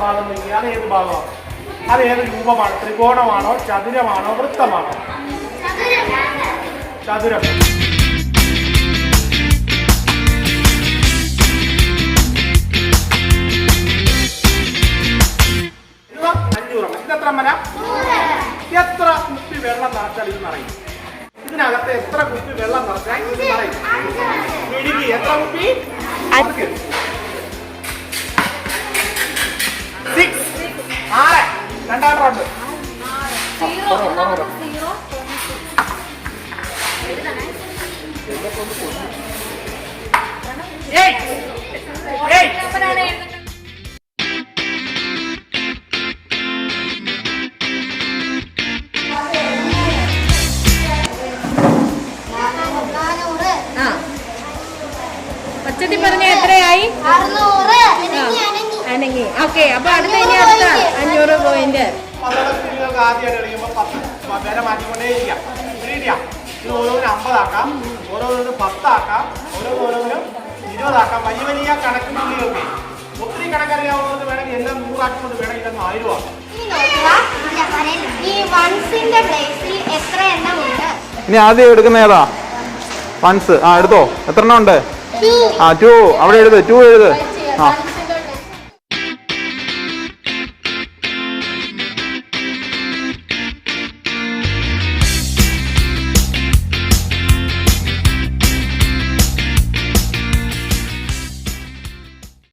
ഭാഗം നീക്കി. അത് ഏത് ഭാഗമാണ്? അത് ഏത് രൂപമാണ്? ത്രികോണമാണോ, ചതുരമാണോ, വൃത്തമാണോ? ചതുരം. ഇത് 500. ഇതെത്ര മന? എത്ര കുപ്പി വെള്ളം നിറച്ചാൽ ഇത് നിറയും? ഇതിനകത്ത് എത്ര കുപ്പി വെള്ളം നിറച്ചാൽ ഇത് നിറയും? ഇടുക്കി എത്ര കുപ്പി? 6. 6. രണ്ടാം റൗണ്ട്. 8. പച്ചട്ടി പറഞ്ഞ എത്രയായി? 600. അനങ്ങി. ഓക്കെ, അപ്പൊ അടുത്ത ഇനി അടുത്ത 500 പോയിന്റ്. നിങ്ങൾക്ക് ആദ്യമായിട്ട് കളിക്കുമ്പോൾ 10 വില മാറ്റിക്കൊണ്ടേയിരിക്കാം. ഇത് ഓരോന്നിനും 50 ആക്കാം, ഓരോന്നിനും 10 ആക്കാം, ഓരോന്നിനും 20 ആക്കാം. വലിയ വലിയ കണക്കിന് പുള്ളികൾക്ക് ഒത്തിരി കണക്കറിയാവുന്നത് വേണമെങ്കിൽ എല്ലാം 100 ആക്കിക്കൊണ്ട് വേണം ഇതൊന്ന് 1000 ആക്കാം. ഇനി ആദ്യം എടുക്കുന്ന ഏതാ? വൺസ്. എടുത്തോ. എത്ര എണ്ണം ഉണ്ട്? 2. അവിടെ എഴുത്. 2 എഴുത്.